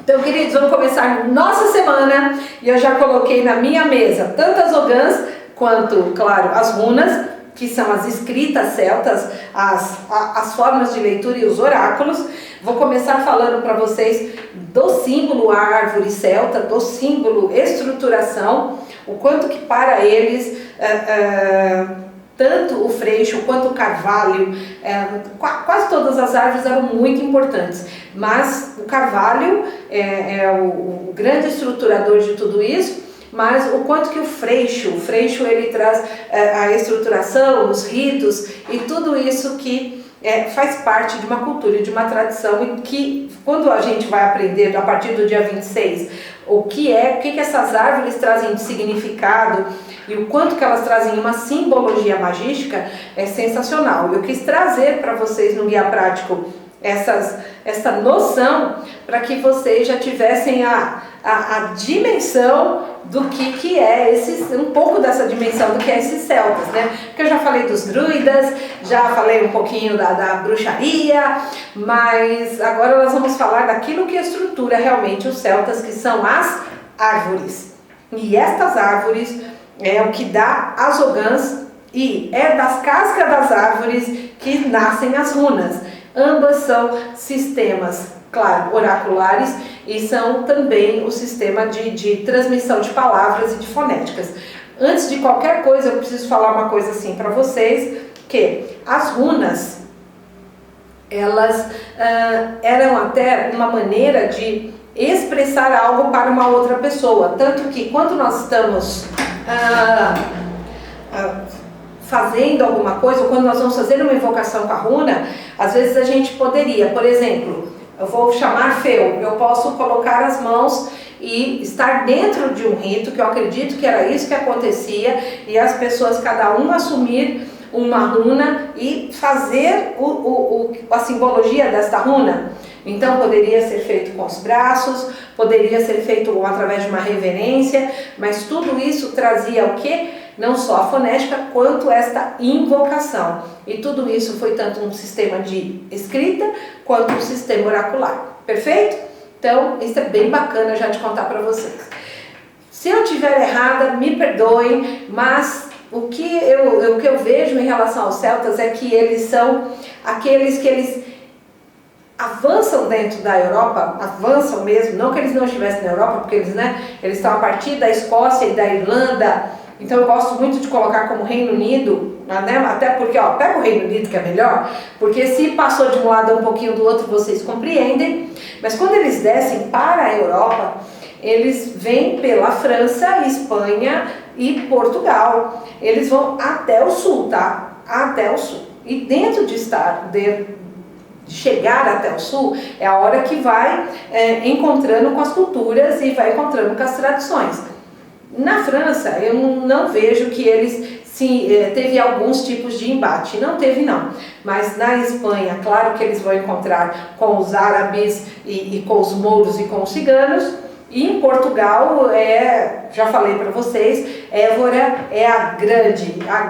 Então, queridos, vamos começar nossa semana e eu já coloquei na minha mesa tanto as ogãs quanto, claro, as runas, que são as escritas celtas, as formas de leitura e os oráculos. Vou começar falando para vocês do símbolo árvore celta, do símbolo estruturação, o quanto que para eles tanto o freixo quanto o carvalho, quase todas as árvores eram muito importantes, mas o carvalho é o grande estruturador de tudo isso. Mas o quanto que o freixo ele traz a estruturação, os ritos e tudo isso que faz parte de uma cultura, de uma tradição, e que quando a gente vai aprender a partir do dia 26 o que essas árvores trazem de significado e o quanto que elas trazem uma simbologia magística, é sensacional. Eu quis trazer para vocês no guia prático essa noção para que vocês já tivessem a dimensão do que é um pouco dessa dimensão do que é esses celtas, né? Porque eu já falei dos druidas, já falei um pouquinho da bruxaria, mas agora nós vamos falar daquilo que estrutura realmente os celtas, que são as árvores. E estas árvores é o que dá as ogãs, e é das cascas das árvores que nascem as runas. Ambas são sistemas, claro, oraculares, e são também o sistema de transmissão de palavras e de fonéticas. Antes de qualquer coisa, eu preciso falar uma coisa assim para vocês, que as runas, elas eram até uma maneira de expressar algo para uma outra pessoa. Tanto que quando nós estamos fazendo alguma coisa, ou quando nós vamos fazer uma invocação com a runa, às vezes a gente poderia, por exemplo, eu vou chamar Feu, eu posso colocar as mãos e estar dentro de um rito, que eu acredito que era isso que acontecia, e as pessoas, cada um assumir uma runa e fazer a simbologia desta runa. Então poderia ser feito com os braços, poderia ser feito através de uma reverência, mas tudo isso trazia o quê? Não só a fonética, quanto esta invocação. E tudo isso foi tanto um sistema de escrita, quanto um sistema oracular. Perfeito? Então, isso é bem bacana já de contar para vocês. Se eu estiver errada, me perdoem, mas o que eu vejo em relação aos celtas é que eles são aqueles que eles avançam dentro da Europa, avançam mesmo, não que eles não estivessem na Europa, porque eles estão a partir da Escócia e da Irlanda. Então eu gosto muito de colocar como Reino Unido, né? Até porque, pega o Reino Unido que é melhor, porque se passou de um lado um pouquinho do outro, vocês compreendem. Mas quando eles descem para a Europa, eles vêm pela França, Espanha e Portugal. Eles vão até o sul, tá? Até o sul. E dentro de chegar até o sul, é a hora que vai encontrando com as culturas e vai encontrando com as tradições. Na França, eu não vejo que eles teve alguns tipos de embate, não teve não, mas na Espanha, claro que eles vão encontrar com os árabes e com os mouros e com os ciganos, e em Portugal, já falei para vocês, Évora é a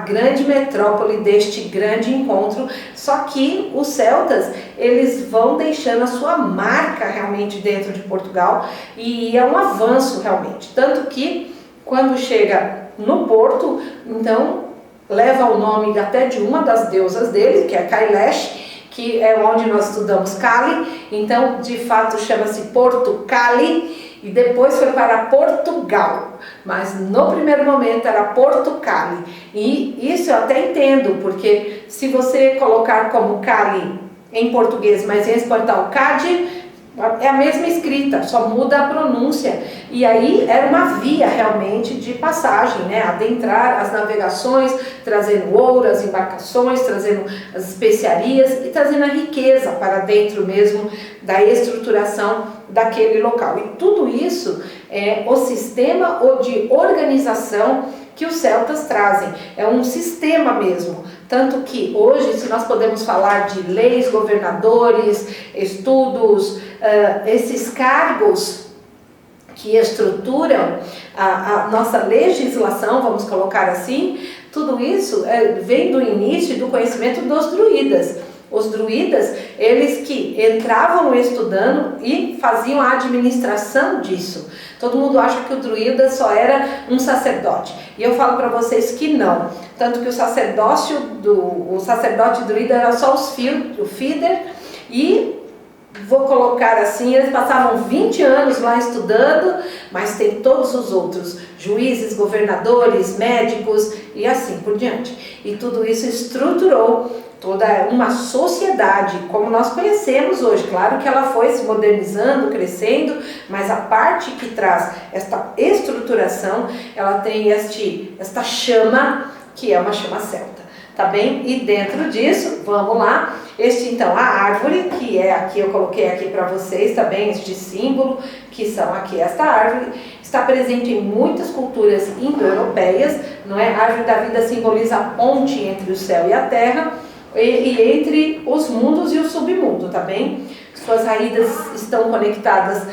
grande metrópole deste grande encontro, só que os celtas, eles vão deixando a sua marca realmente dentro de Portugal, e é um avanço realmente, tanto que quando chega no porto, então leva o nome até de uma das deusas dele, que é Kailash, que é onde nós estudamos Kali, então de fato chama-se Porto Kali, e depois foi para Portugal, mas no primeiro momento era Porto Kali, e isso eu até entendo, porque se você colocar como Kali em português, mas em espanhol Cádiz, é a mesma escrita, só muda a pronúncia. E aí era uma via realmente de passagem, né? Adentrar as navegações, trazendo ouro, as embarcações, trazendo as especiarias e trazendo a riqueza para dentro mesmo da estruturação daquele local. E tudo isso é o sistema de organização que os celtas trazem, é um sistema mesmo, tanto que hoje, se nós podemos falar de leis, governadores, estudos, esses cargos que estruturam a nossa legislação, vamos colocar assim, tudo isso vem do início do conhecimento dos druidas. Os druidas, eles que entravam estudando e faziam a administração disso. Todo mundo acha que o druida só era um sacerdote. E eu falo para vocês que não. Tanto que o sacerdote druida era só o feeder e... vou colocar assim, eles passavam 20 anos lá estudando, mas tem todos os outros, juízes, governadores, médicos e assim por diante. E tudo isso estruturou toda uma sociedade como nós conhecemos hoje. Claro que ela foi se modernizando, crescendo, mas a parte que traz esta estruturação, ela tem esta chama, que é uma chama celta. Tá bem? E dentro disso, vamos lá, então, a árvore, que é aqui, eu coloquei aqui para vocês, tá bem? Este símbolo, que são aqui esta árvore, está presente em muitas culturas indo-europeias, não é? A árvore da vida simboliza a ponte entre o céu e a terra, e entre os mundos e o submundo, tá bem? Suas raízes estão conectadas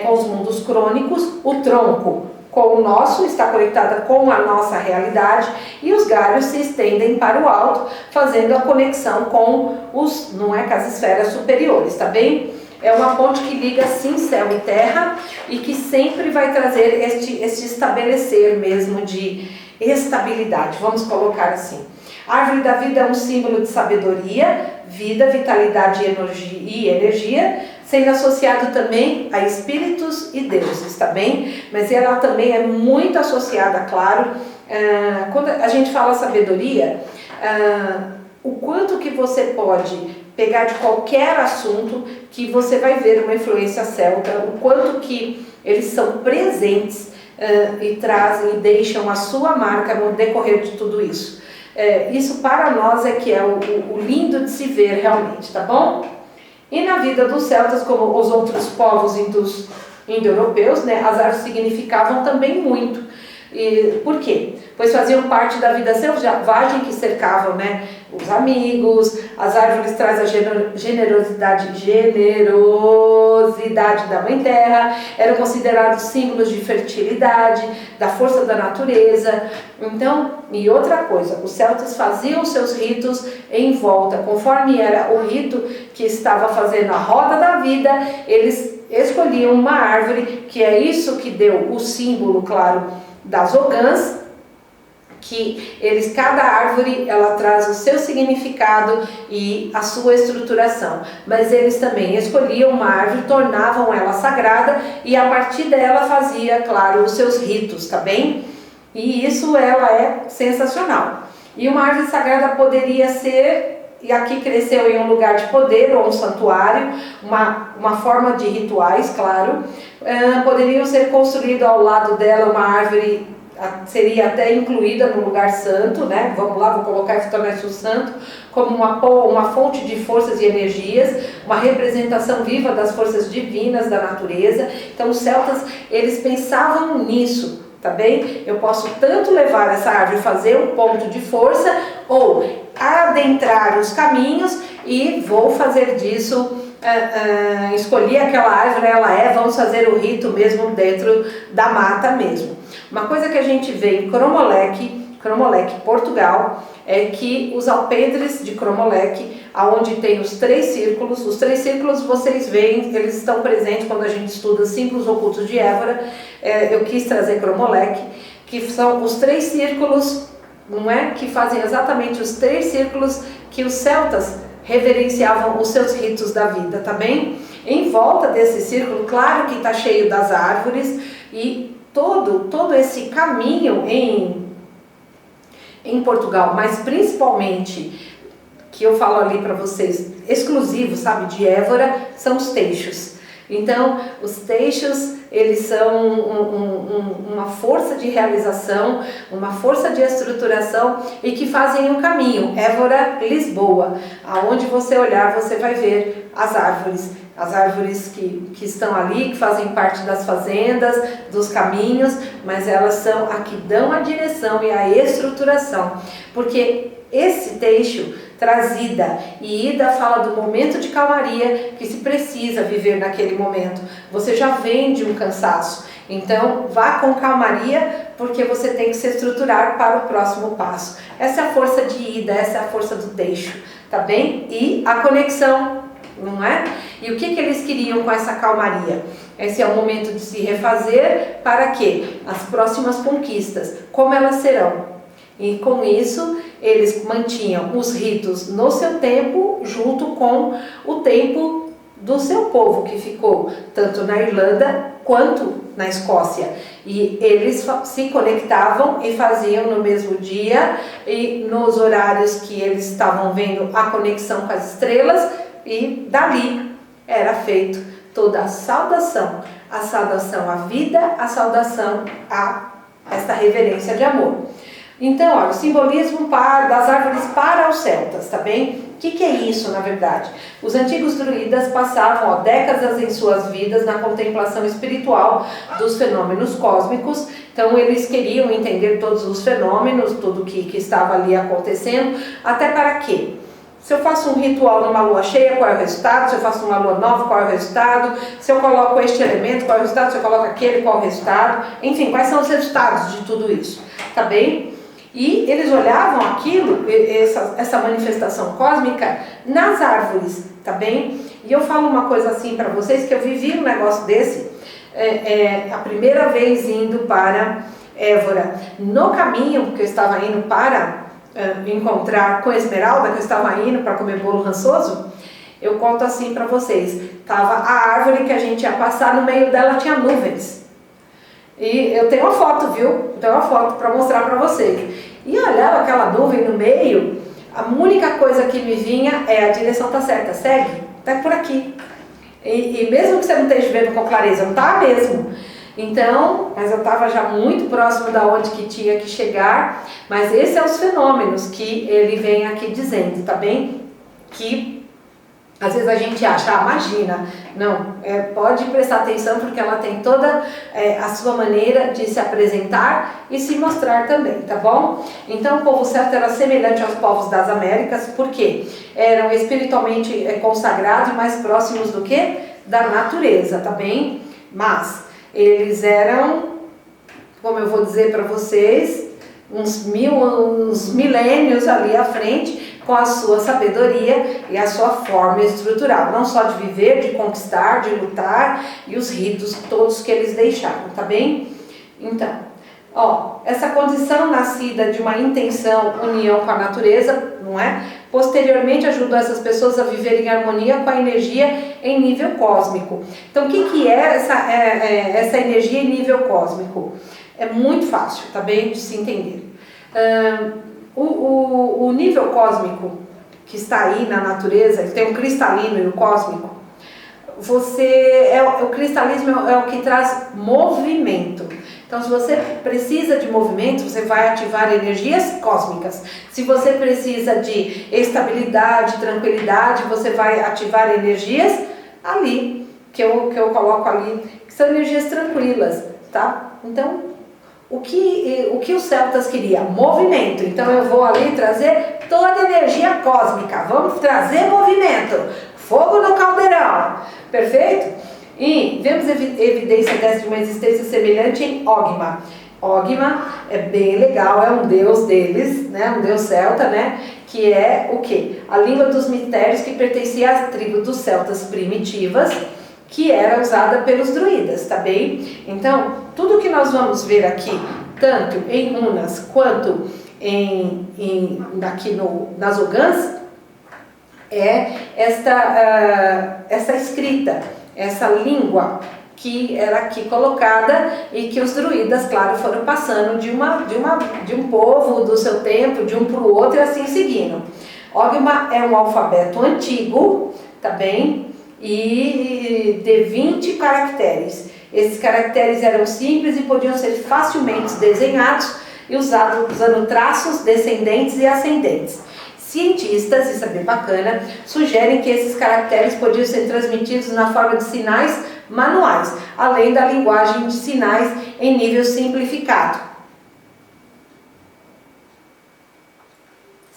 com os mundos crônicos, o tronco com o nosso, está conectada com a nossa realidade, e os galhos se estendem para o alto, fazendo a conexão com com as esferas superiores, tá bem? É uma ponte que liga sim céu e terra e que sempre vai trazer este estabelecer mesmo de estabilidade, vamos colocar assim. A árvore da vida é um símbolo de sabedoria, vida, vitalidade e energia, sendo associado também a espíritos e deuses, tá bem? Mas ela também é muito associada, claro, quando a gente fala sabedoria, o quanto que você pode pegar de qualquer assunto que você vai ver uma influência celta, o quanto que eles são presentes e trazem e deixam a sua marca no decorrer de tudo isso. Isso para nós é que é o lindo de se ver realmente, tá bom? E na vida dos celtas, como os outros povos indo-europeus, né, as árvores significavam também muito. Por quê? Pois faziam parte da vida selvagem que cercavam, né, os amigos. As árvores trazem a generosidade da Mãe Terra, eram considerados símbolos de fertilidade, da força da natureza. Então, e outra coisa, os celtas faziam seus ritos em volta, conforme era o rito que estava fazendo a roda da vida, eles escolhiam uma árvore, que é isso que deu o símbolo, claro, das ogãs, que cada árvore ela traz o seu significado e a sua estruturação, mas eles também escolhiam uma árvore, tornavam ela sagrada e a partir dela fazia, claro, os seus ritos, tá bem? E isso ela é sensacional. E uma árvore sagrada poderia ser, e aqui cresceu em um lugar de poder ou um santuário, uma forma de rituais, claro. Poderiam ser construídos ao lado dela uma árvore, seria até incluída no lugar santo, né? Vamos lá, vou colocar isso tornar isso santo, como uma fonte de forças e energias, uma representação viva das forças divinas da natureza. Então os celtas, eles pensavam nisso, tá bem? Eu posso tanto levar essa árvore, fazer um ponto de força, ou adentrar os caminhos e vou fazer disso, escolhi aquela árvore, vamos fazer o rito mesmo dentro da mata mesmo. Uma coisa que a gente vê em Cromoleque, Portugal, é que os alpendres de Cromoleque, aonde tem os três círculos vocês veem, eles estão presentes quando a gente estuda símbolos ocultos de Évora. Eu quis trazer Cromoleque, que são os três círculos, não é? Que fazem exatamente os três círculos que os celtas reverenciavam os seus ritos da vida, tá bem? Em volta desse círculo, claro que está cheio das árvores e todo esse caminho em Portugal, mas principalmente, que eu falo ali para vocês, exclusivo, sabe, de Évora, são os teixos. Então, os teixos, eles são uma força de realização, uma força de estruturação e que fazem um caminho, Évora-Lisboa. Aonde você olhar, você vai ver as árvores que estão ali, que fazem parte das fazendas, dos caminhos, mas elas são a que dão a direção e a estruturação, porque esse teixo traz ida, e ida fala do momento de calmaria que se precisa viver naquele momento. Você já vem de um cansaço, então vá com calmaria, porque você tem que se estruturar para o próximo passo. Essa é a força de ida, essa é a força do teixo, tá bem? E a conexão, não é? E o que eles queriam com essa calmaria? Esse é o momento de se refazer para quê? As próximas conquistas, como elas serão? E com isso, eles mantinham os ritos no seu tempo, junto com o tempo do seu povo, que ficou tanto na Irlanda quanto na Escócia. E eles se conectavam e faziam no mesmo dia e nos horários que eles estavam vendo a conexão com as estrelas, e dali era feito toda a saudação à vida, a saudação a esta reverência de amor. Então, olha, o simbolismo das árvores para os celtas, tá bem? O que é isso, na verdade? Os antigos druidas passavam décadas em suas vidas na contemplação espiritual dos fenômenos cósmicos. Então, eles queriam entender todos os fenômenos, tudo que estava ali acontecendo, até para quê? Se eu faço um ritual numa lua cheia, qual é o resultado? Se eu faço uma lua nova, qual é o resultado? Se eu coloco este elemento, qual é o resultado? Se eu coloco aquele, qual é o resultado? Enfim, quais são os resultados de tudo isso? Tá bem? E eles olhavam aquilo, essa manifestação cósmica, nas árvores, tá bem? E eu falo uma coisa assim para vocês, que eu vivi um negócio desse, a primeira vez indo para Évora. No caminho que eu estava indo para me encontrar com a Esmeralda, que eu estava indo para comer bolo rançoso, eu conto assim para vocês, tava a árvore que a gente ia passar, no meio dela tinha nuvens. E eu tenho uma foto, viu? Eu tenho uma foto para mostrar para vocês. E eu olhava aquela nuvem no meio, a única coisa que me vinha é a direção tá certa, segue, tá por aqui. E mesmo que você não esteja vendo com clareza, não tá mesmo. Então, mas eu estava já muito próximo da onde que tinha que chegar, mas esses são os fenômenos que ele vem aqui dizendo, tá bem? Que às vezes a gente acha, imagina, não, pode prestar atenção porque ela tem toda a sua maneira de se apresentar e se mostrar também, tá bom? Então o povo celta era semelhante aos povos das Américas, porque eram espiritualmente consagrados e mais próximos do que? Da natureza, tá bem? Mas eles eram, como eu vou dizer para vocês, uns milênios ali à frente, com a sua sabedoria e a sua forma estrutural, não só de viver, de conquistar, de lutar e os ritos todos que eles deixaram, tá bem? Então, essa condição nascida de uma intenção, união com a natureza, não é? Posteriormente ajudou essas pessoas a viver em harmonia com a energia em nível cósmico. Então, o que é essa energia em nível cósmico? É muito fácil, tá bem? De se entender. O nível cósmico que está aí na natureza, ele tem o cristalino e o cósmico. O cristalismo é o que traz movimento. Então, se você precisa de movimento, você vai ativar energias cósmicas. Se você precisa de estabilidade, tranquilidade, você vai ativar energias ali, que eu coloco ali, que são energias tranquilas, tá? Então, o que os celtas queriam? Movimento. Então eu vou ali trazer toda a energia cósmica. Vamos trazer movimento. Fogo no caldeirão. Perfeito? E vemos evidência dessa de uma existência semelhante em Ogma. Ogma é bem legal, é um deus deles, né? Um deus celta, né? Que é o quê? A língua dos mistérios que pertencia à tribo dos celtas primitivas, que era usada pelos druidas, tá bem? Então, tudo que nós vamos ver aqui, tanto em runas quanto aqui nas ogãs, é essa escrita, essa língua que era aqui colocada e que os druidas, claro, foram passando de um povo do seu tempo, de um para o outro e assim seguindo. Ogma é um alfabeto antigo, tá bem? E de 20 caracteres. Esses caracteres eram simples e podiam ser facilmente desenhados e usados usando traços descendentes e ascendentes. Cientistas, isso é bem bacana, sugerem que esses caracteres podiam ser transmitidos na forma de sinais manuais, além da linguagem de sinais em nível simplificado.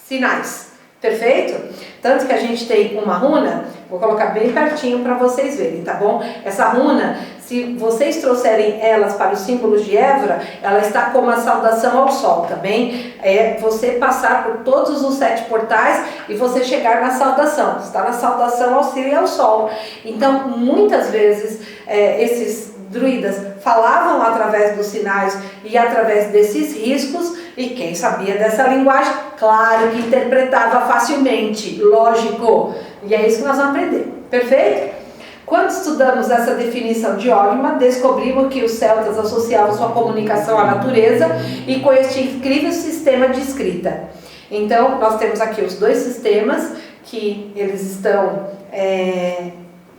Sinais. Perfeito? Tanto que a gente tem uma runa, vou colocar bem pertinho para vocês verem, tá bom? Essa runa, se vocês trouxerem elas para os símbolos de Évora, ela está como a saudação ao sol, tá bem? É você passar por todos os 7 portais e você chegar na saudação. Está na saudação ao Círio e ao sol. Então, muitas vezes, esses druidas falavam através dos sinais e através desses riscos, e quem sabia dessa linguagem, claro que interpretava facilmente, lógico, e é isso que nós vamos aprender, perfeito? Quando estudamos essa definição de Ogma, descobrimos que os celtas associavam sua comunicação à natureza e com este incrível sistema de escrita. Então, nós temos aqui os 2 sistemas, que eles estão...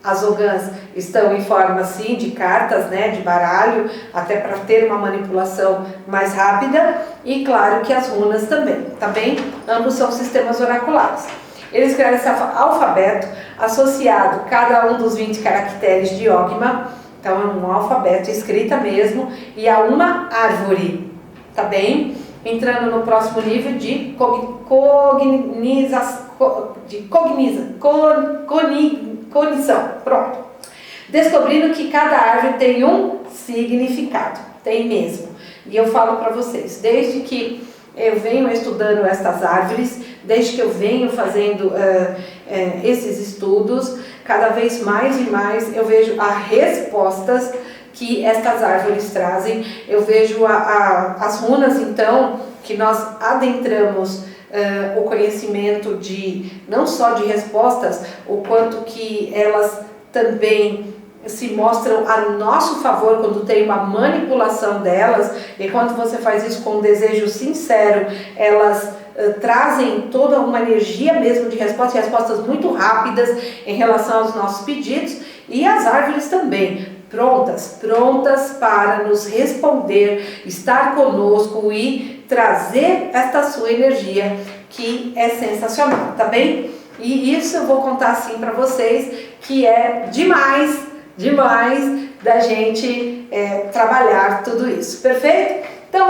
As ogãs estão em forma assim de cartas, né, de baralho, até para ter uma manipulação mais rápida, e claro que as runas também, tá bem? Ambos são sistemas oraculares. Eles criaram esse alfabeto associado a cada um dos 20 caracteres de Ogma, então é um alfabeto escrita mesmo, e a uma árvore, tá bem? Entrando no próximo nível de cognição, pronto. Descobrindo que cada árvore tem um significado, tem mesmo. E eu falo para vocês, desde que eu venho estudando estas árvores, desde que eu venho fazendo esses estudos, cada vez mais e mais eu vejo as respostas que estas árvores trazem. Eu vejo as runas, então, que nós adentramos o conhecimento de não só de respostas, o quanto que elas também se mostram a nosso favor quando tem uma manipulação delas, e quando você faz isso com um desejo sincero, elas trazem toda uma energia mesmo de resposta, e respostas muito rápidas em relação aos nossos pedidos, e as árvores também, prontas para nos responder, estar conosco e trazer esta sua energia, que é sensacional, tá bem? E isso eu vou contar assim para vocês, que é demais da gente trabalhar tudo isso, perfeito? Então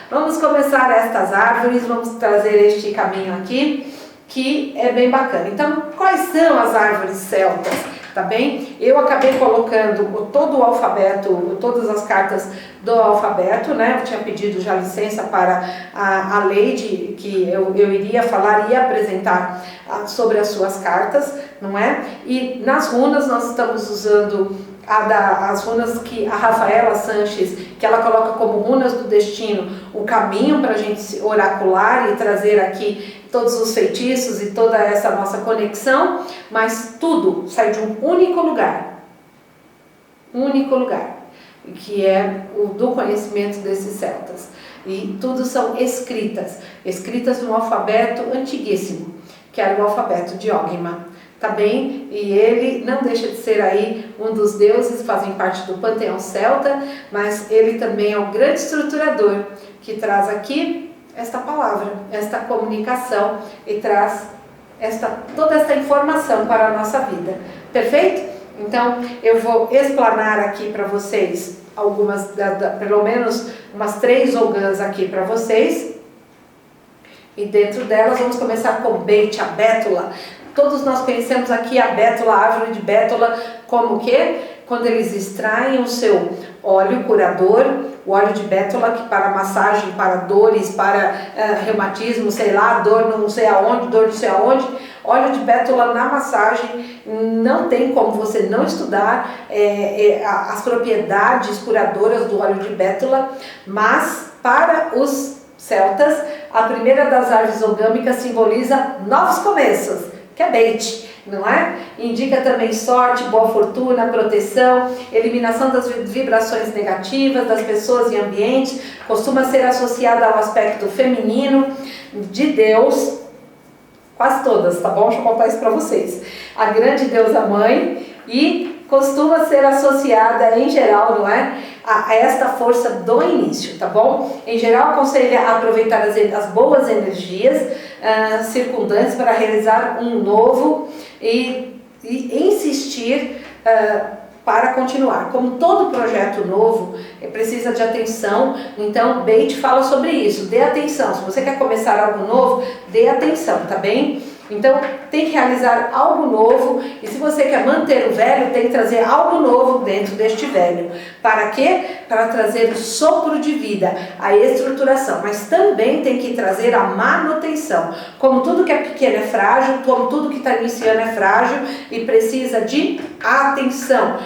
vamos começar estas árvores, vamos trazer este caminho aqui, que é bem bacana. Então, quais são as árvores celtas? Tá bem? Eu acabei colocando todo o alfabeto, todas as cartas do alfabeto, né? Eu tinha pedido já licença para a Leide, que eu iria falar e apresentar sobre as suas cartas, não é? E nas runas nós estamos usando as runas que a Rafaela Sanches, que ela coloca como runas do destino, o caminho para a gente oracular e trazer aqui todos os feitiços e toda essa nossa conexão, mas tudo sai de um único lugar, que é o do conhecimento desses celtas, e tudo são escritas num alfabeto antiguíssimo, que era o alfabeto de Ogma, tá bem? E ele não deixa de ser aí um dos deuses que fazem parte do panteão celta, mas ele também é o grande estruturador, que traz aqui esta palavra, esta comunicação, e traz toda esta informação para a nossa vida, perfeito? Então eu vou explanar aqui para vocês algumas, pelo menos umas 3 ogãs aqui para vocês, e dentro delas vamos começar com Beit, a bétula. Todos nós conhecemos aqui a bétula, a árvore de bétula, como que? Quando eles extraem o seu óleo curador, o óleo de bétula, que para massagem, para dores, para reumatismo, sei lá, dor não sei aonde, óleo de bétula na massagem, não tem como você não estudar as propriedades curadoras do óleo de bétula, mas para os celtas, a primeira das árvores ogâmicas simboliza novos começos, que é Beit, não é? Indica também sorte, boa fortuna, proteção, eliminação das vibrações negativas das pessoas e ambientes, costuma ser associada ao aspecto feminino de Deus, quase todas, tá bom? Deixa eu contar isso para vocês. A grande deusa mãe, e costuma ser associada em geral, não é? A esta força do início, tá bom? Em geral, aconselha a aproveitar as boas energias circundantes para realizar um novo e insistir para continuar. Como todo projeto novo precisa de atenção, então Beit fala sobre isso, dê atenção. Se você quer começar algo novo, dê atenção, tá bem? Então tem que realizar algo novo, e se você quer manter o velho, tem que trazer algo novo dentro deste velho. Para quê? Para trazer o sopro de vida, a estruturação, mas também tem que trazer a manutenção. Como tudo que é pequeno é frágil, como tudo que está iniciando é frágil e precisa de atenção,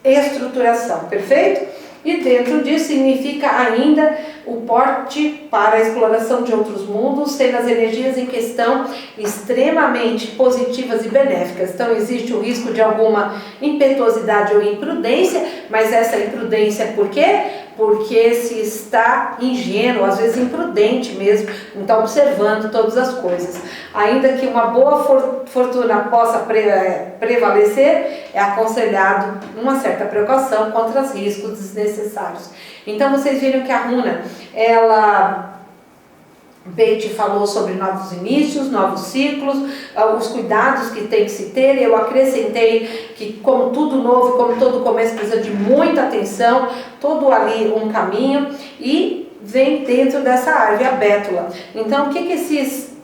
estruturação, perfeito? E dentro disso significa ainda o porte para a exploração de outros mundos, sendo as energias em questão extremamente positivas e benéficas. Então existe o risco de alguma impetuosidade ou imprudência, mas essa imprudência por quê? Porque se está ingênuo, às vezes imprudente mesmo, não está observando todas as coisas. Ainda que uma boa fortuna possa prevalecer, é aconselhado uma certa precaução contra os riscos desnecessários. Então vocês viram que a runa, Beit falou sobre novos inícios, novos ciclos, os cuidados que tem que se ter. Eu acrescentei que, como tudo novo, como todo começo, precisa de muita atenção, todo ali um caminho, e vem dentro dessa árvore, a bétula. Então, o que esses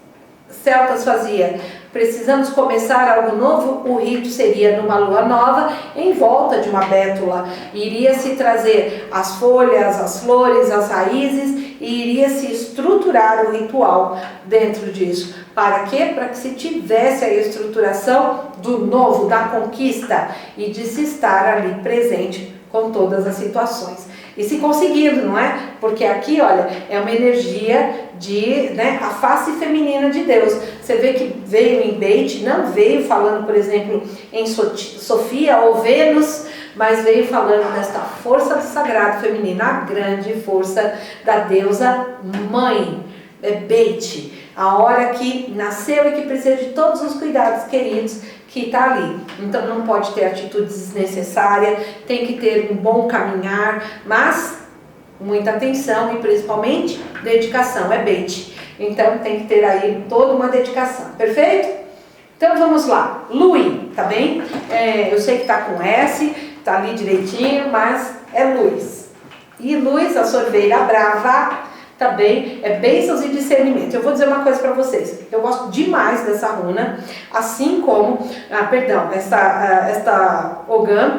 celtas faziam? Precisamos começar algo novo, o rito seria numa lua nova, em volta de uma bétula. Iria se trazer as folhas, as flores, as raízes, e iria se estruturar o ritual dentro disso. Para quê? Para que se tivesse a estruturação do novo, da conquista, e de se estar ali presente com todas as situações. E se conseguindo, não é? Porque aqui, olha, é uma energia de, a face feminina de Deus. Você vê que veio em Beit, não veio falando, por exemplo, em Sofia ou Vênus, mas veio falando desta força do sagrado feminino, a grande força da deusa mãe, Beit, a hora que nasceu e que precisa de todos os cuidados queridos, que está ali. Então não pode ter atitudes desnecessárias, tem que ter um bom caminhar, mas muita atenção e principalmente dedicação, é Beit. Então tem que ter aí toda uma dedicação, perfeito? Então vamos lá, Lui, tá bem? Eu sei que tá com S, tá ali direitinho, mas é luz. E luz, a sorveira brava, tá bem? É bênçãos e discernimento. Eu vou dizer uma coisa para vocês. Eu gosto demais dessa runa, assim como, esta Ogã,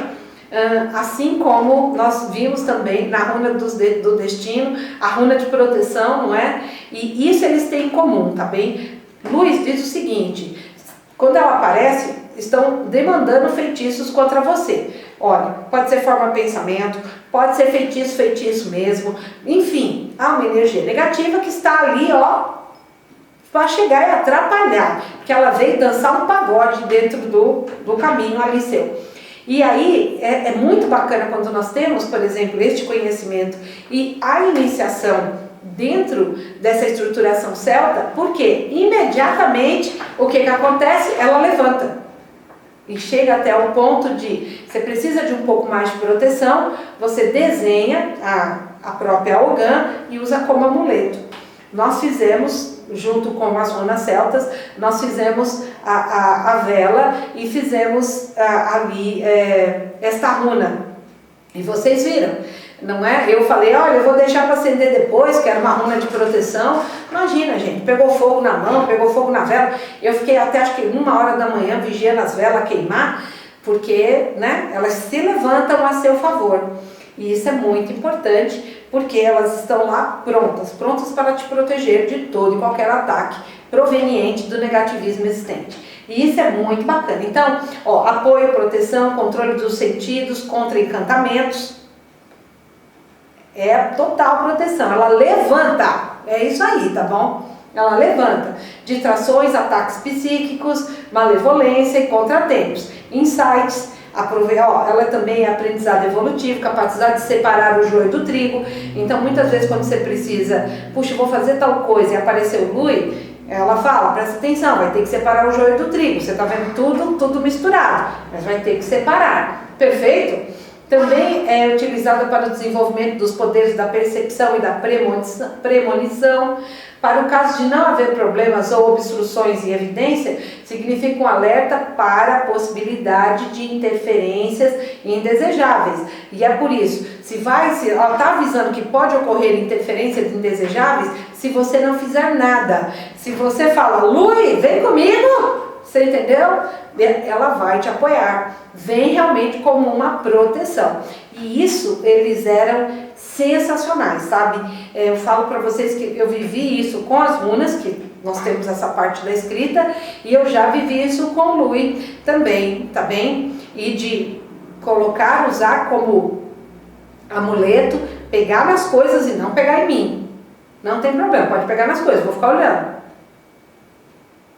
assim como nós vimos também na runa do destino, a runa de proteção, não é? E isso eles têm em comum, tá bem? Luz diz o seguinte: quando ela aparece, estão demandando feitiços contra você. Olha, pode ser forma de pensamento, pode ser feitiço mesmo, enfim, há uma energia negativa que está ali, para chegar e atrapalhar, porque ela veio dançar um pagode dentro do caminho ali seu. E aí, é muito bacana quando nós temos, por exemplo, este conhecimento e a iniciação dentro dessa estruturação celta, porque imediatamente o que acontece? Ela levanta. E chega até o ponto de, você precisa de um pouco mais de proteção, você desenha a própria Ogã e usa como amuleto. Nós fizemos, junto com as runas celtas, nós fizemos a vela e fizemos ali esta runa. E vocês viram, não é? Eu falei, olha, eu vou deixar para acender depois, que era uma runa de proteção. Imagina, gente, pegou fogo na mão, pegou fogo na vela. Eu fiquei até acho que 1h da manhã vigiando as velas queimar, porque, elas se levantam a seu favor. E isso é muito importante, porque elas estão lá prontas para te proteger de todo e qualquer ataque proveniente do negativismo existente. E isso é muito bacana. Então, apoio, proteção, controle dos sentidos, contra encantamentos. É total proteção, ela levanta, é isso aí, tá bom? Ela levanta distrações, ataques psíquicos, malevolência e contratempos. Insights, ela também é aprendizado evolutivo, capacidade de separar o joio do trigo. Então muitas vezes quando você precisa, puxa, vou fazer tal coisa e apareceu o Lui, ela fala, presta atenção, vai ter que separar o joio do trigo. Você está vendo tudo misturado, mas vai ter que separar, perfeito? Também é utilizada para o desenvolvimento dos poderes da percepção e da premonição. Para o caso de não haver problemas ou obstruções em evidência, significa um alerta para a possibilidade de interferências indesejáveis. E é por isso, ela está avisando que pode ocorrer interferências indesejáveis se você não fizer nada. Se você fala, Lui, vem comigo, você entendeu? Ela vai te apoiar. Vem realmente como uma proteção. E isso, eles eram sensacionais, sabe? Eu falo para vocês que eu vivi isso com as runas, que nós temos essa parte da escrita, e eu já vivi isso com o Lui também, tá bem? E de colocar, usar como amuleto, pegar nas coisas e não pegar em mim. Não tem problema, pode pegar nas coisas, vou ficar olhando.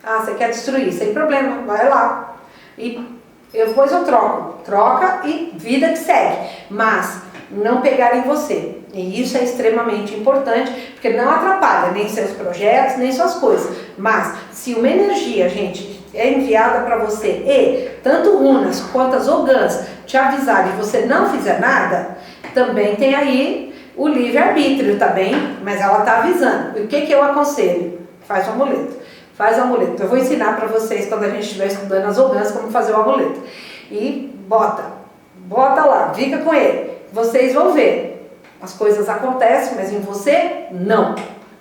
Ah, você quer destruir? Sem problema, vai lá. E depois eu troco. Troca e vida que segue. Mas não pegar em você. E isso é extremamente importante, porque não atrapalha nem seus projetos, nem suas coisas. Mas se uma energia, gente, é enviada para você e tanto runas quanto as ogãs te avisarem e você não fizer nada, também tem aí o livre-arbítrio, tá bem? Mas ela tá avisando. E o que eu aconselho? Faz o amuleto. Faz o amuleto. Eu vou ensinar para vocês, quando a gente estiver estudando as ogãs, como fazer o amuleto. E bota lá, fica com ele. Vocês vão ver. As coisas acontecem, mas em você, não.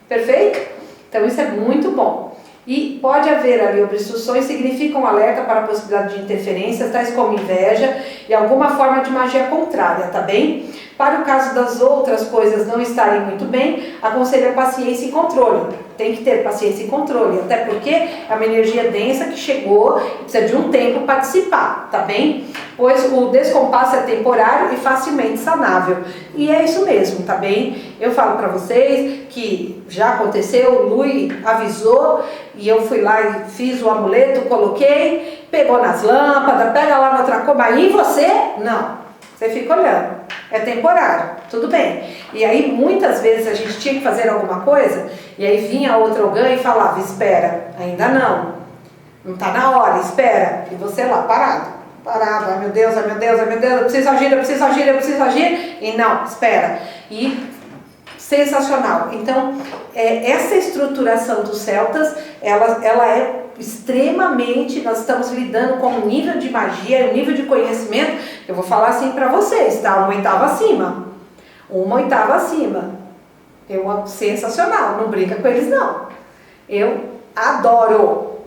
Perfeito? Então isso é muito bom. E pode haver ali obstruções, significa um alerta para a possibilidade de interferências, tais como inveja e alguma forma de magia contrária, tá bem? Para o caso das outras coisas não estarem muito bem, aconselho paciência e controle. Tem que ter paciência e controle, até porque é uma energia densa que chegou e precisa de um tempo para dissipar, tá bem? Pois o descompasso é temporário e facilmente sanável. E é isso mesmo, tá bem? Eu falo para vocês que já aconteceu, o Lui avisou e eu fui lá e fiz o amuleto, coloquei, pegou nas lâmpadas, pega lá na outra cor, mas e você? Não. Você fica olhando, é temporário, tudo bem. E aí muitas vezes a gente tinha que fazer alguma coisa, e aí vinha outra ogã e falava, espera, ainda não tá na hora, espera. E você lá, parado, ai meu Deus, ai meu Deus, ai meu Deus, eu preciso agir, eu preciso agir, eu preciso agir. E não, espera. E sensacional. Então, essa estruturação dos celtas, ela é extremamente, nós estamos lidando com um nível de magia, um nível de conhecimento, eu vou falar assim para vocês, tá? Uma oitava acima. Sensacional, não brinca com eles não. Eu adoro.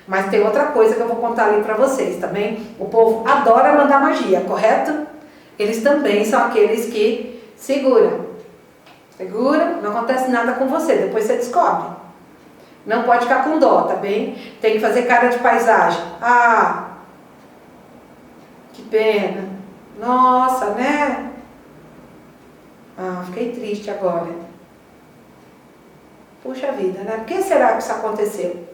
Mas tem outra coisa que eu vou contar ali para vocês, tá bem? O povo adora mandar magia, correto? Eles também são aqueles que seguram, não acontece nada com você, depois você descobre. Não pode ficar com dó, tá bem? Tem que fazer cara de paisagem. Ah, que pena. Nossa, né? Ah, fiquei triste agora. Puxa vida, né? Por que será que isso aconteceu?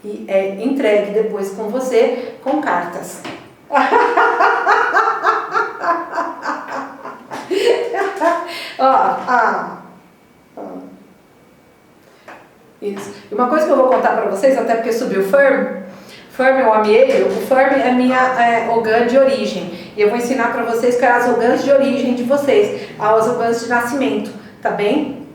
E é entregue depois com você, com cartas. Isso. E uma coisa que eu vou contar pra vocês, até porque subiu o Firm é o amieiro, o Firm é minha ogã de origem. E eu vou ensinar pra vocês que as ogãs de origem de vocês, as ogãs de nascimento, tá bem?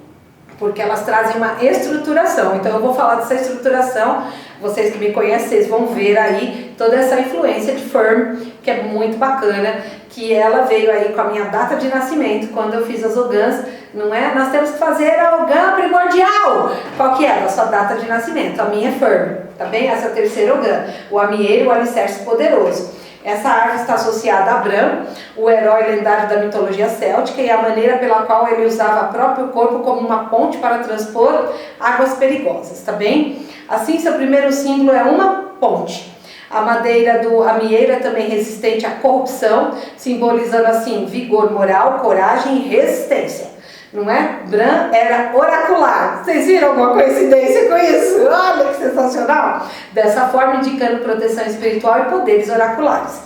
Porque elas trazem uma estruturação. Então eu vou falar dessa estruturação, vocês que me conhecem, vocês vão ver aí toda essa influência de Firm, que é muito bacana, que ela veio aí com a minha data de nascimento, quando eu fiz as ogãs, não é? Nós temos que fazer a ogã primordial. Qual que é? A sua data de nascimento. A minha é Firm, tá bem? Essa é a terceira ogã. O amieiro, o alicerce poderoso. Essa árvore está associada a Bran, o herói lendário da mitologia céltica, e a maneira pela qual ele usava o próprio corpo como uma ponte para transpor águas perigosas, tá bem? Assim, seu primeiro símbolo é uma ponte. A madeira do amieiro é também resistente à corrupção, simbolizando assim vigor moral, coragem e resistência. Não é? Bran era oracular. Vocês viram alguma coincidência com isso? Olha que sensacional! Dessa forma, indicando proteção espiritual e poderes oraculares.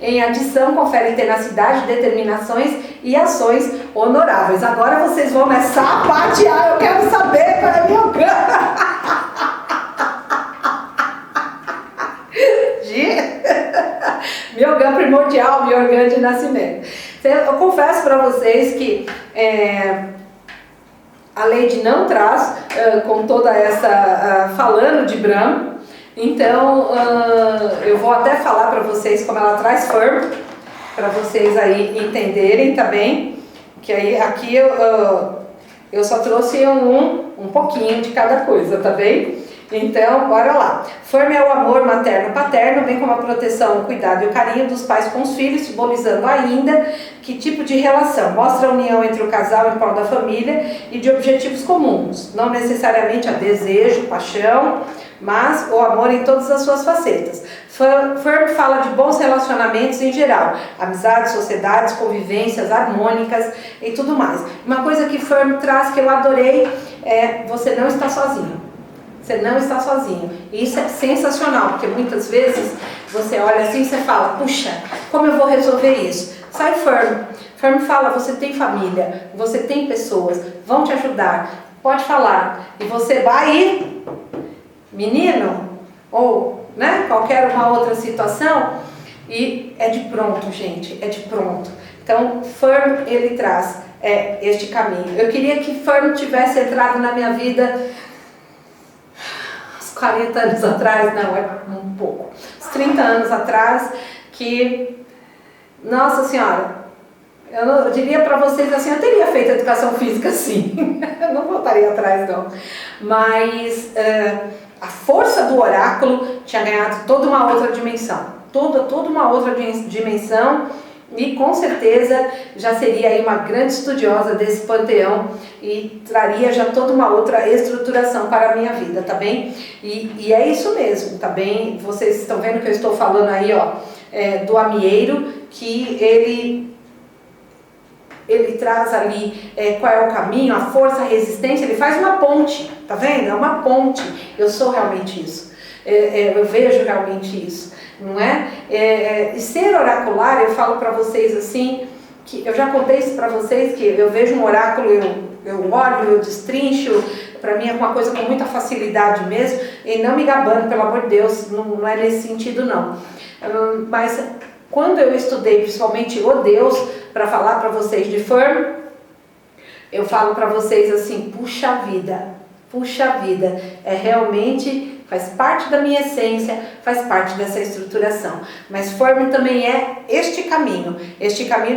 Em adição, confere tenacidade, determinações e ações honoráveis. Agora vocês vão sapatear, eu quero saber qual é meu canto. Myogan primordial, Myogan de nascimento. Eu confesso para vocês que a Lady não traz com toda essa falando de Brahma, então eu vou até falar para vocês como ela traz Firm, para vocês aí entenderem, tá bem? Que aí aqui eu só trouxe um pouquinho de cada coisa, tá bem? Então, bora lá. Firm é o amor materno-paterno, bem como a proteção, o cuidado e o carinho dos pais com os filhos, simbolizando ainda que tipo de relação. Mostra a união entre o casal em prol da família e de objetivos comuns. Não necessariamente a desejo, paixão, mas o amor em todas as suas facetas. Firm fala de bons relacionamentos em geral, amizades, sociedades, convivências harmônicas e tudo mais. Uma coisa que Firm traz que eu adorei é: você não está sozinho. Você não está sozinho. E isso é sensacional, porque muitas vezes você olha assim e você fala: puxa, como eu vou resolver isso? Sai Firm. Firm fala: você tem família, você tem pessoas, vão te ajudar, pode falar. E você vai ir, menino, ou qualquer uma outra situação, e é de pronto, gente, é de pronto. Então, Firm, ele traz este caminho. Eu queria que Firm tivesse entrado na minha vida 40 anos atrás, não, é um pouco, uns 30 anos atrás, que, nossa senhora, eu diria para vocês assim, eu teria feito educação física sim, eu não voltaria atrás não, mas a força do oráculo tinha ganhado toda uma outra dimensão, toda uma outra dimensão, e com certeza já seria aí uma grande estudiosa desse panteão e traria já toda uma outra estruturação para a minha vida, tá bem? E é isso mesmo, tá bem? Vocês estão vendo que eu estou falando aí, ó, do amieiro, que ele traz ali qual é o caminho, a força, a resistência, ele faz uma ponte, tá vendo? É uma ponte. Eu sou realmente isso, eu vejo realmente isso. Não é? E ser oracular, eu falo para vocês assim, que eu já contei isso para vocês, que eu vejo um oráculo, eu olho, eu destrincho, para mim é uma coisa com muita facilidade mesmo, e não me gabando, pelo amor de Deus, não é nesse sentido não. Mas quando eu estudei principalmente o Deus, para falar para vocês de Firm, eu falo para vocês assim: puxa vida, realmente faz parte da minha essência, faz parte dessa estruturação. Mas Firm também é este caminho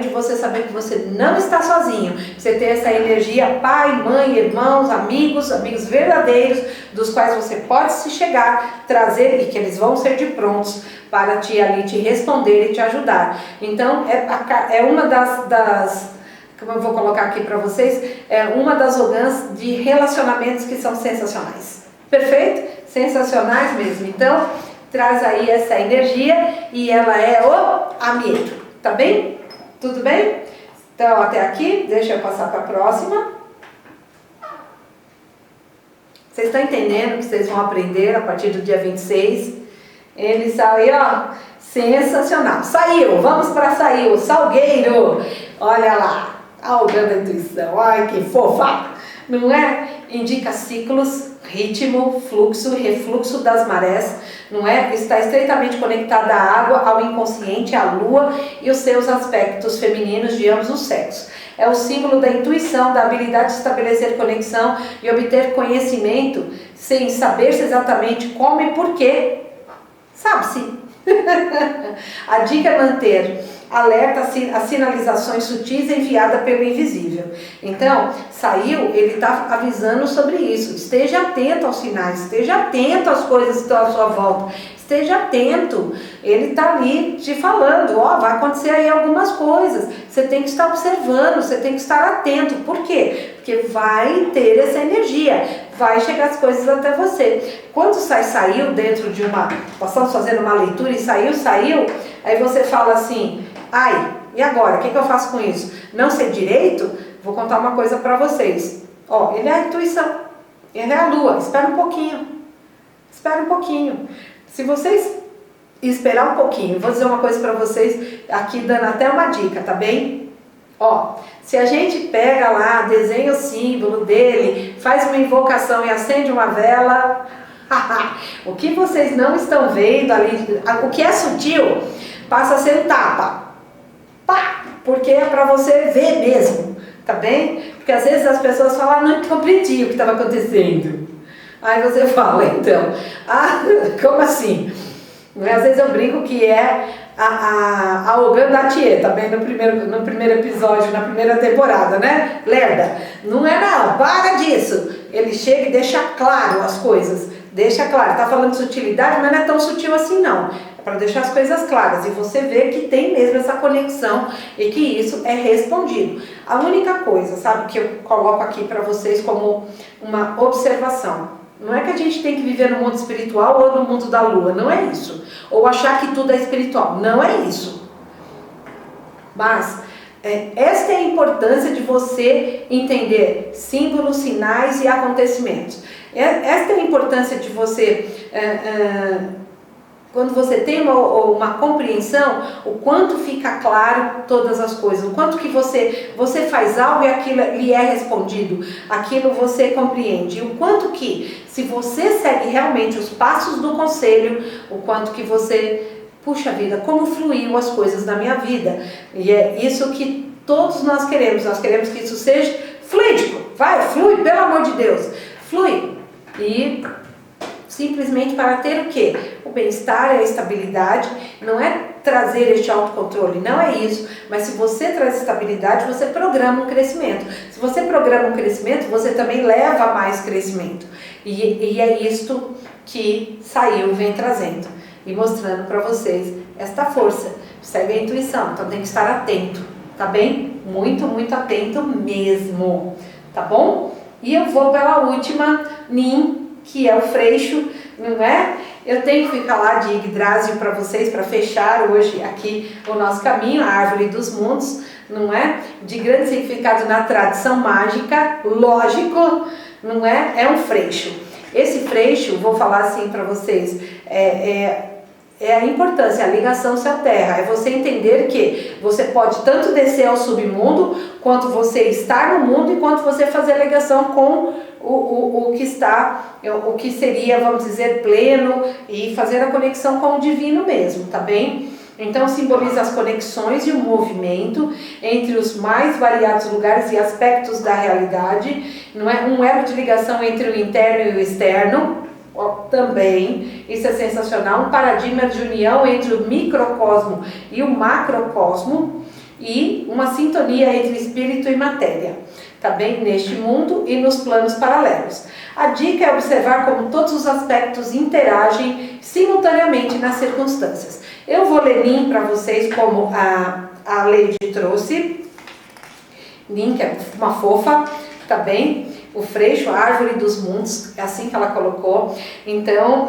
de você saber que você não está sozinho, você ter essa energia pai, mãe, irmãos, amigos verdadeiros, dos quais você pode se chegar, trazer, e que eles vão ser de prontos para te responder e te ajudar. Então é uma das como eu vou colocar aqui para vocês, é uma das ogãs de relacionamentos que são sensacionais. Perfeito? Sensacionais mesmo. Então, traz aí essa energia e ela é o amieiro. Tá bem? Tudo bem? Então, até aqui, deixa eu passar para a próxima. Vocês estão entendendo que vocês vão aprender a partir do dia 26? Ele saiu, ó, sensacional. Saiu, vamos para saiu, Salgueiro. Olha lá. Algando a intuição, ai que fofa, não é? Indica ciclos, ritmo, fluxo e refluxo das marés, não é? Está estreitamente conectada à água, ao inconsciente, à lua e os seus aspectos femininos de ambos os sexos. É o símbolo da intuição, da habilidade de estabelecer conexão e obter conhecimento sem saber-se exatamente como e porquê. Sabe-se. A dica é manter alerta às sinalizações sutis enviadas pelo invisível. Então, saiu, ele está avisando sobre isso. Esteja atento aos sinais, esteja atento às coisas que estão à sua volta, esteja atento. Ele está ali te falando, ó, vai acontecer aí algumas coisas. Você tem que estar observando, você tem que estar atento. Por quê? Porque vai ter essa energia, vai chegar as coisas até você. Quando saiu dentro de uma... Passamos fazendo uma leitura e saiu, aí você fala assim... Ai, e agora? O que eu faço com isso? Não sei direito? Vou contar uma coisa para vocês. Ó, ele é a intuição. Ele é a lua. Espera um pouquinho. Espera um pouquinho. Se vocês esperar um pouquinho, vou dizer uma coisa para vocês, aqui dando até uma dica, tá bem? Ó, se a gente pega lá, desenha o símbolo dele, faz uma invocação e acende uma vela, o que vocês não estão vendo ali, o que é sutil... passa a ser um tapa. Pá! Porque é para você ver mesmo, tá bem? Porque às vezes as pessoas falam, não compreendi o que estava acontecendo. Aí você fala, então, como assim? Às vezes eu brinco que é a Ogan da Thier, também no primeiro episódio, na primeira temporada, né? Lerda, não é não, para disso. Ele chega e deixa claro as coisas, deixa claro, tá falando de sutilidade, mas não é tão sutil assim não. É para deixar as coisas claras e você vê que tem mesmo essa conexão e que isso é respondido. A única coisa, sabe, que eu coloco aqui para vocês como uma observação. Não é que a gente tem que viver no mundo espiritual ou no mundo da lua, não é isso. Ou achar que tudo é espiritual, não é isso. Mas esta é a importância de você entender símbolos, sinais e acontecimentos. Esta é a importância de você, quando você tem uma compreensão, o quanto fica claro todas as coisas, o quanto que você faz algo e aquilo lhe é respondido, aquilo você compreende, e o quanto que, se você segue realmente os passos do conselho, o quanto que você, puxa vida, como fluiu as coisas na minha vida. E é isso que todos nós queremos que isso seja fluídico, flui, pelo amor de Deus, flui, e simplesmente para ter o quê? O bem-estar e a estabilidade. Não é trazer este autocontrole, não é isso. Mas se você traz estabilidade, você programa um crescimento. Se você programa um crescimento, você também leva mais crescimento. E é isto que vem trazendo e mostrando para vocês esta força. Segue a intuição, então tem que estar atento, tá bem? Muito, muito atento mesmo, tá bom? E eu vou pela última, Nin, que é o freixo, não é? Eu tenho que falar de Yggdrasil para vocês, para fechar hoje aqui o nosso caminho, a árvore dos mundos, não é? De grande significado na tradição mágica, lógico, não é? É um freixo. Esse freixo, vou falar assim para vocês, é a importância, a ligação céu-terra, é você entender que você pode tanto descer ao submundo, quanto você estar no mundo, e quanto você fazer a ligação com o que seria, vamos dizer, pleno, e fazer a conexão com o divino mesmo, tá bem? Então simboliza as conexões e o movimento entre os mais variados lugares e aspectos da realidade, não é? Um elo de ligação entre o interno e o externo, também, isso é sensacional, um paradigma de união entre o microcosmo e o macrocosmo, e uma sintonia entre espírito e matéria, tá bem? Neste mundo e nos planos paralelos. A dica é observar como todos os aspectos interagem simultaneamente nas circunstâncias. Eu vou ler Nin para vocês, como a Lady trouxe. Nin, que é uma fofa, tá bem? O freixo, a árvore dos mundos, é assim que ela colocou. Então,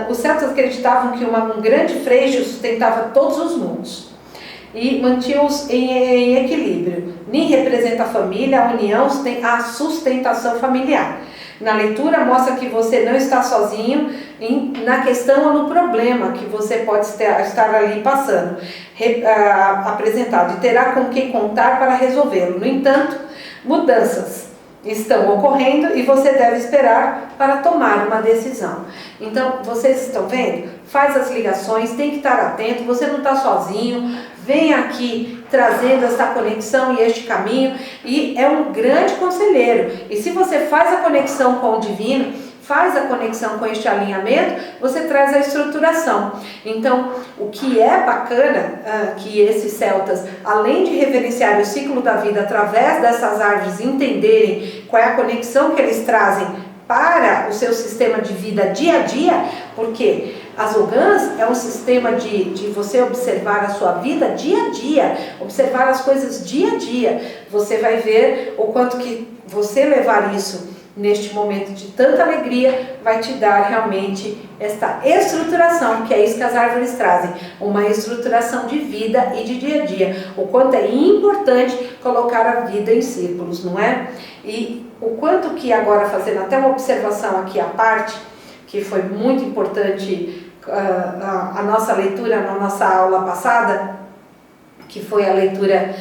os celtas acreditavam que um grande freixo sustentava todos os mundos e mantinha-os em equilíbrio. Nin representa a família, a união, a sustentação familiar. Na leitura mostra que você não está sozinho na questão ou no problema que você pode estar ali passando, apresentado, e terá com quem contar para resolvê-lo. No entanto, mudanças estão ocorrendo e você deve esperar para tomar uma decisão. Então, vocês estão vendo? Faz as ligações, tem que estar atento, você não está sozinho, vem aqui trazendo esta conexão e este caminho, e é um grande conselheiro. E se você faz a conexão com o divino, faz a conexão com este alinhamento, você traz a estruturação. Então, o que é bacana, que esses celtas, além de reverenciar o ciclo da vida através dessas árvores, entenderem qual é a conexão que eles trazem para o seu sistema de vida dia a dia, porque as Ogãs é um sistema de você observar a sua vida dia a dia, observar as coisas dia a dia. Você vai ver o quanto que você levar isso neste momento de tanta alegria vai te dar realmente esta estruturação, que é isso que as árvores trazem, uma estruturação de vida e de dia a dia. O quanto é importante colocar a vida em círculos, não é? E o quanto que agora, fazendo até uma observação aqui à parte, que foi muito importante a nossa leitura na nossa aula passada, que foi a leitura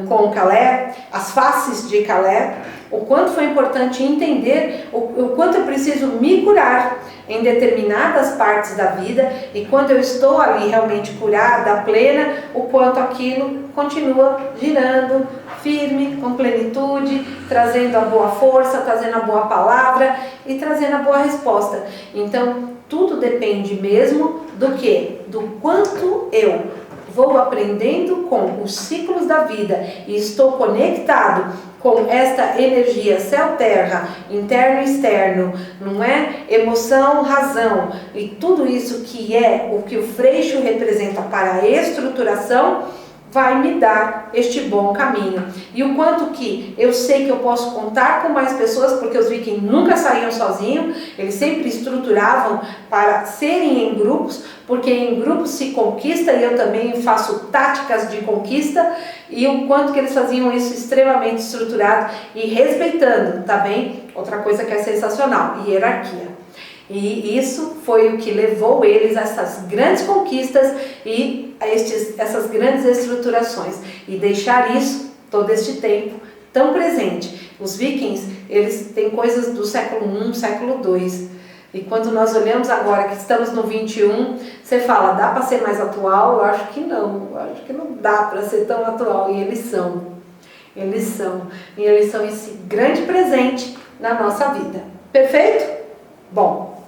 com Calé, as faces de Calé, o quanto foi importante entender o quanto eu preciso me curar em determinadas partes da vida, e quando eu estou ali realmente curada, plena, o quanto aquilo continua girando firme, com plenitude, trazendo a boa força, trazendo a boa palavra e trazendo a boa resposta. Então, tudo depende mesmo do quê? Do quanto eu vou aprendendo com os ciclos da vida e estou conectado com esta energia céu-terra, interno e externo, não é? Emoção, razão, e tudo isso que é o que o freixo representa para a estruturação, vai me dar este bom caminho. E o quanto que eu sei que eu posso contar com mais pessoas, porque os vikings nunca saíam sozinhos, eles sempre estruturavam para serem em grupos, porque em grupos se conquista, e eu também faço táticas de conquista, e o quanto que eles faziam isso extremamente estruturado e respeitando, tá bem? Outra coisa que é sensacional, hierarquia. E isso foi o que levou eles a essas grandes conquistas e a essas grandes estruturações. E deixar isso, todo este tempo, tão presente. Os vikings, eles têm coisas do século I, século II. E quando nós olhamos agora que estamos no 21, você fala, dá para ser mais atual? Eu acho que não. Eu acho que não dá para ser tão atual. E eles são. Eles são. E eles são esse grande presente na nossa vida. Perfeito? Bom.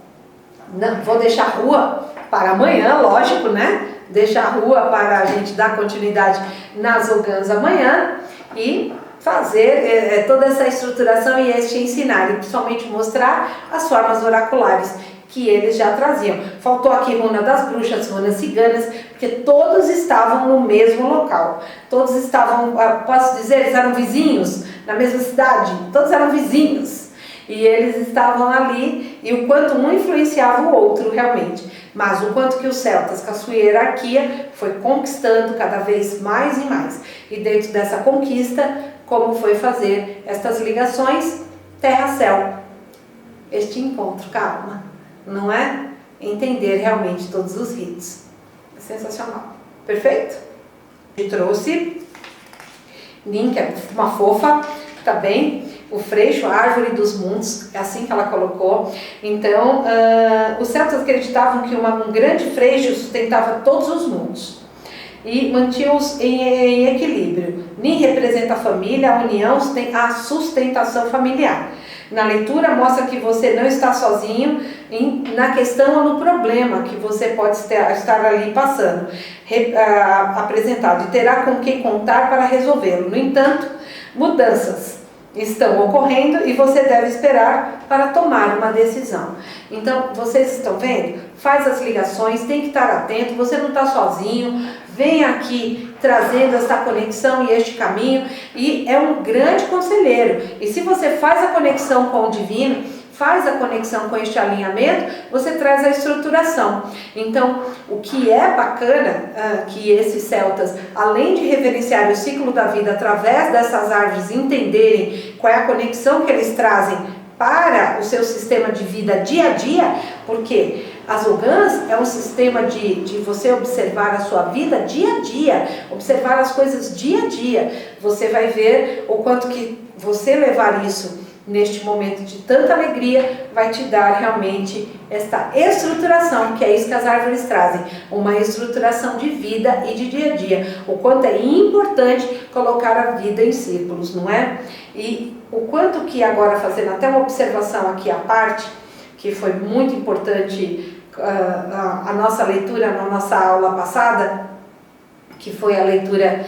Não, vou deixar a rua para amanhã, lógico, né? Deixar a rua para a gente dar continuidade nas Ogãs amanhã e fazer toda essa estruturação e este ensinar, e principalmente mostrar as formas oraculares que eles já traziam. Faltou aqui runa das bruxas, runas ciganas, porque todos estavam no mesmo local. Todos estavam, posso dizer, eles eram vizinhos na mesma cidade, todos eram vizinhos. E eles estavam ali, e o quanto um influenciava o outro realmente. Mas o quanto que os celtas, com a sua hierarquia, foi conquistando cada vez mais e mais. E dentro dessa conquista, como foi fazer estas ligações terra-céu. Este encontro, calma, não é? Entender realmente todos os ritos. É sensacional. Perfeito? E trouxe Nin, que é uma fofa, tá bem? O freixo, a árvore dos mundos, é assim que ela colocou. Então, os celtas acreditavam que um grande freixo sustentava todos os mundos e mantinha-os em equilíbrio. Nin representa a família, a união, a sustentação familiar. Na leitura mostra que você não está sozinho na questão ou no problema que você pode estar ali passando, apresentado, e terá com quem contar para resolvê-lo. No entanto, mudanças estão ocorrendo e você deve esperar para tomar uma decisão. Então, vocês estão vendo? Faz as ligações, tem que estar atento, você não está sozinho, vem aqui trazendo essa conexão e este caminho, e é um grande conselheiro. E se você faz a conexão com o divino, faz a conexão com este alinhamento, você traz a estruturação. Então, o que é bacana, que esses celtas, além de reverenciar o ciclo da vida através dessas árvores, entenderem qual é a conexão que eles trazem para o seu sistema de vida dia a dia, porque as Ogãs é um sistema de você observar a sua vida dia a dia, observar as coisas dia a dia. Você vai ver o quanto que você levar isso neste momento de tanta alegria, vai te dar realmente esta estruturação, que é isso que as árvores trazem, uma estruturação de vida e de dia a dia, o quanto é importante colocar a vida em círculos, não é? E o quanto que agora, fazendo até uma observação aqui à parte, que foi muito importante a nossa leitura na nossa aula passada, que foi a leitura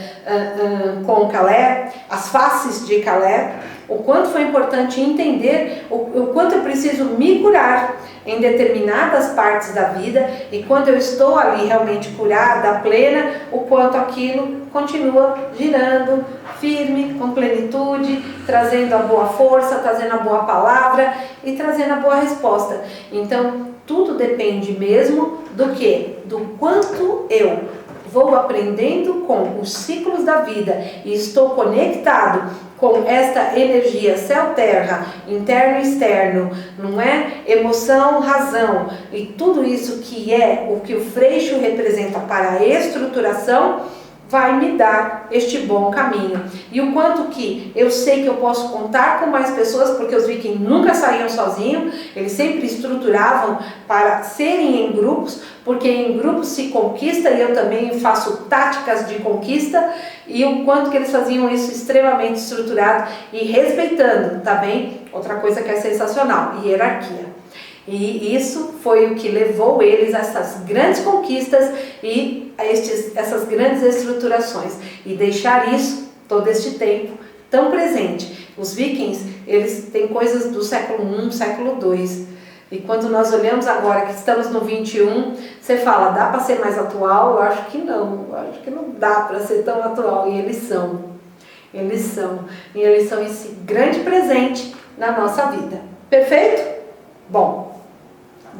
com Calé, as faces de Calé, o quanto foi importante entender o quanto eu preciso me curar em determinadas partes da vida, e quando eu estou ali realmente curada, plena, o quanto aquilo continua girando firme, com plenitude, trazendo a boa força, trazendo a boa palavra e trazendo a boa resposta. Então, tudo depende mesmo do quê? Do quanto eu vou aprendendo com os ciclos da vida e estou conectado com esta energia céu-terra, interno e externo, não é? Emoção, razão, e tudo isso que é o que o freixo representa para a estruturação, vai me dar este bom caminho. E o quanto que eu sei que eu posso contar com mais pessoas, porque os vikings nunca saíam sozinhos, eles sempre estruturavam para serem em grupos, porque em grupos se conquista, e eu também faço táticas de conquista, e o quanto que eles faziam isso extremamente estruturado e respeitando também, outra coisa que é sensacional, hierarquia. E isso foi o que levou eles a essas grandes conquistas e a essas grandes estruturações. E deixar isso, todo este tempo, tão presente. Os vikings, eles têm coisas do século I, século II. E quando nós olhamos agora que estamos no 21, você fala, dá para ser mais atual? Eu acho que não. Eu acho que não dá para ser tão atual. E eles são. Eles são. E eles são esse grande presente na nossa vida. Perfeito? Bom.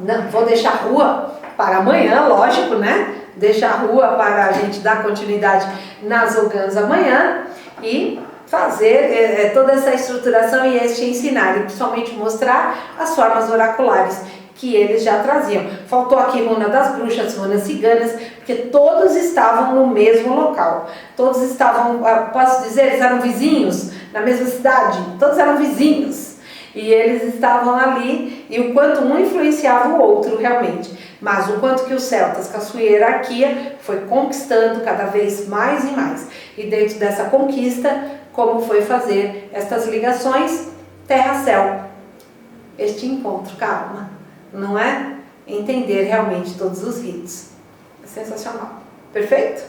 Não, vou deixar a rua para amanhã, lógico, né? Deixar a rua para a gente dar continuidade nas Ogãs amanhã e fazer toda essa estruturação e este ensinar, e principalmente mostrar as formas oraculares que eles já traziam. Faltou aqui runa das bruxas, runas ciganas, porque todos estavam no mesmo local. Todos estavam, posso dizer, eles eram vizinhos na mesma cidade, todos eram vizinhos. E eles estavam ali, e o quanto um influenciava o outro realmente. Mas o quanto que os celtas, com a sua hierarquia, foi conquistando cada vez mais e mais. E dentro dessa conquista, como foi fazer estas ligações terra-céu. Este encontro, calma, não é? Entender realmente todos os ritos. É sensacional. Perfeito?